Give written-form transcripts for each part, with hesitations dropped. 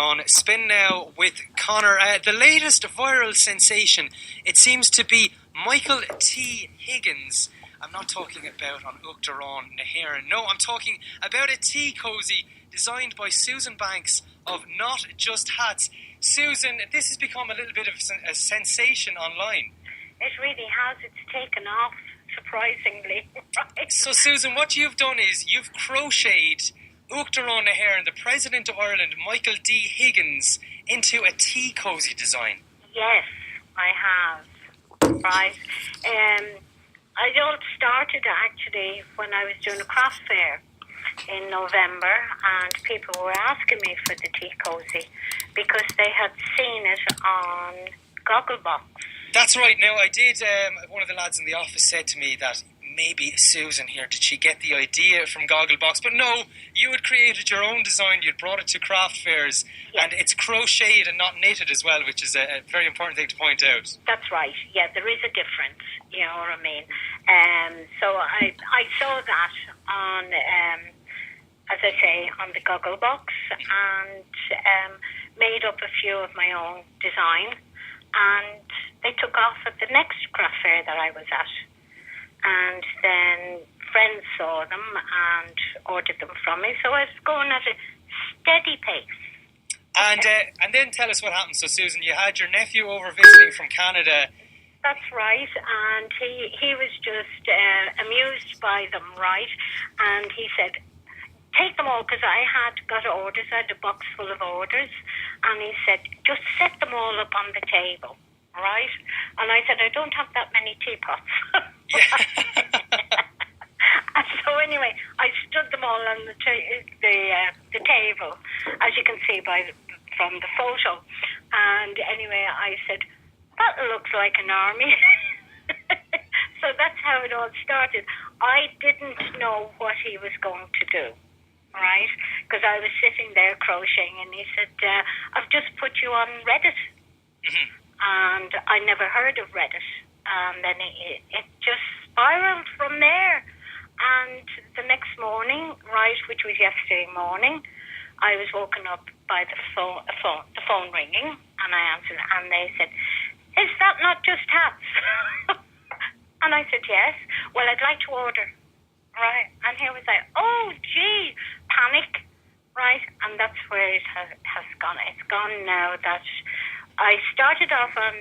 on Spin Now with Conor. The latest viral sensation, it seems to be Michael Tea Higgins. I'm not talking about on Uachtaráin na hÉireann. No, I'm talking about a tea cosy designed by Susan Banks of Not Just Hats. Susan, this has become a little bit of a sensation online. It really has. It's taken off, surprisingly. Right? So, Susan, what you've done is you've crocheted Uachtaráin na hÉireann, the President of Ireland, Michael Tea Higgins, into a tea cosy design. Yes, I have. Right. I all started actually when I was doing a craft fair in November, and people were asking me for the tea cosy because they had seen it on Gogglebox. That's right. Now, I did, one of the lads in the office said to me that maybe Susan here, did she get the idea from Gogglebox? But no, you had created your own design, you'd brought it to craft fairs, yes. And it's crocheted and not knitted as well, which is a very important thing to point out. That's right, yeah, there is a difference, you know what I mean? So I saw that on, as I say, on the Gogglebox, and made up a few of my own design, and they took off at the next craft fair that I was at. And then friends saw them and ordered them from me. So I was going at a steady pace. And then tell us what happened. So, Susan, you had your nephew over visiting from Canada. That's right. And he was just amused by them, right? And he said, take them all, because I had got orders. I had a box full of orders. And he said, just set them all up on the table. Right? And I said, I don't have that many teapots. And so anyway, I stood them all on the table, as you can see from the photo. And anyway, I said, that looks like an army. So that's how it all started. I didn't know what he was going to do. Right? Because I was sitting there crocheting, and he said, I've just put you on Reddit. Mm-hmm. And I never heard of Reddit. And then it just spiraled from there. And the next morning, right, which was yesterday morning, I was woken up by the phone ringing, and I answered, and they said, is that Not Just Hats? And I said, yes. Well, I'd like to order. Right. And here was I, oh, gee, panic. Right. And that's where it has gone. It's gone now that I started off on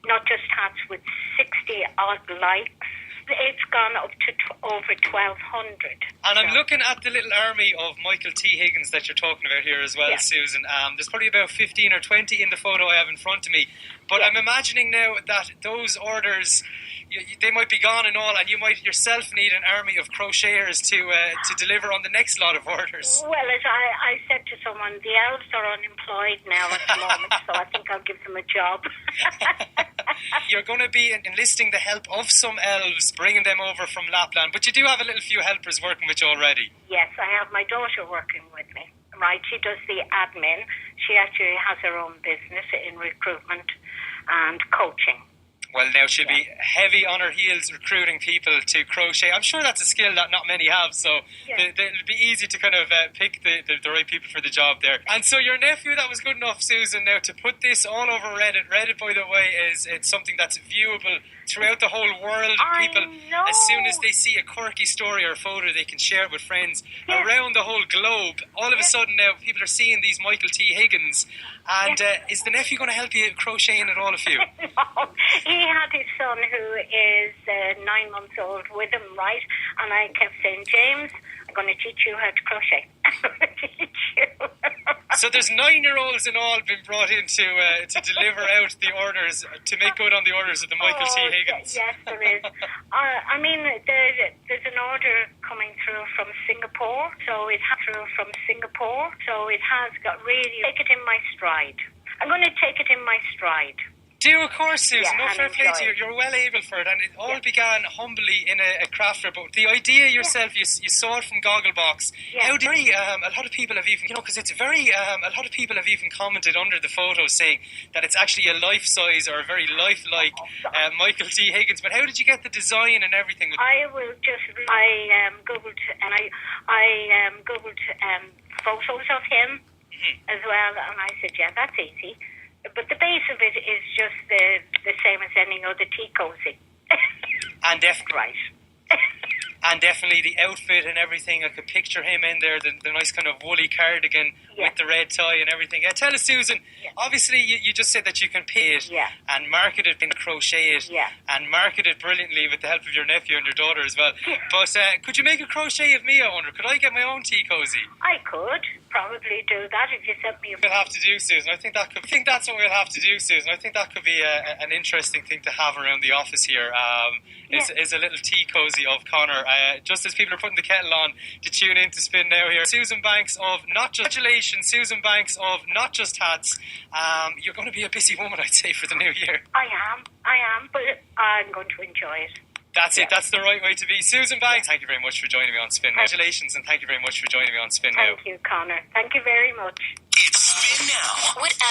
Not Just Hats with 60 odd likes. It's gone up to over 1,200. And I'm looking at the little army of Michael Tea Higgins that you're talking about here as well, yeah. Susan. There's probably about 15 or 20 in the photo I have in front of me. But yeah. I'm imagining now that those orders, they might be gone and all, and you might yourself need an army of crocheters to deliver on the next lot of orders. Well, as I said to someone, the elves are unemployed now at the moment, so I think I'll give them a job. You're going to be enlisting the help of some elves, bringing them over from Lapland, but you do have a little few helpers working with you already. Yes, I have my daughter working with me. Right, she does the admin. She actually has her own business in recruitment and coaching. Well, now she'll be heavy on her heels recruiting people to crochet. I'm sure that's a skill that not many have, so it'll be easy to kind of pick the right people for the job there. And so your nephew, that was good enough, Susan, now to put this all over Reddit. Reddit, by the way, it's something that's viewable throughout the whole world. People, as soon as they see a quirky story or a photo, they can share it with friends around the whole globe. All of a sudden now, people are seeing these Michael Tea Higgins. And is the nephew going to help you crocheting at all of you? No, he had his son who is 9 months old with him, right? And I kept saying, James, I'm going to teach you how to crochet. I'm going to teach you. So there's 9-year-olds in all been brought in to deliver out the orders, to make good on the orders of the Michael Tea Higgins. Yes, there is. I mean, there's an order coming through from Singapore, so it has got really, take it in my stride. I'm going to take it in my stride. Do, of course, Susan. No fair play to you. You're well able for it. And it all began humbly in a craft fair. But the idea yourself, you saw it from Gogglebox. Yeah. How did a lot of people have even, because it's very, a lot of people have even commented under the photo saying that it's actually a life-size or a very lifelike Michael Tea Higgins. But how did you get the design and everything? I Googled, and I Googled photos of him. as well. And I said, yeah, that's easy. But the base of it is just the same as any other tea cozy. And definitely. Right. And definitely the outfit and everything, I could picture him in there, the nice kind of woolly cardigan with the red tie and everything. Tell us, Susan, obviously you just said that you can pay it and market it and crochet it and market it brilliantly with the help of your nephew and your daughter as well. But could you make a crochet of me, I wonder? Could I get my own tea cozy? I could probably do that if you sent me a... We'll have to do, Susan. I think that's what we'll have to do, Susan. I think that could be an interesting thing to have around the office here. Is a little tea cozy of Conor. Just as people are putting the kettle on to tune in to Spin Now here, Susan Banks of Not Just... Congratulations, Susan Banks of Not Just Hats. You're going to be a busy woman, I'd say, for the new year. I am, but I'm going to enjoy it. That's it. That's the right way to be. Susan Banks, thank you very much for joining me on Spin Now. Congratulations, and thank you very much for joining me on Spin Now. Thank you, Conor. Thank you very much. It's Spin Now. Whatever.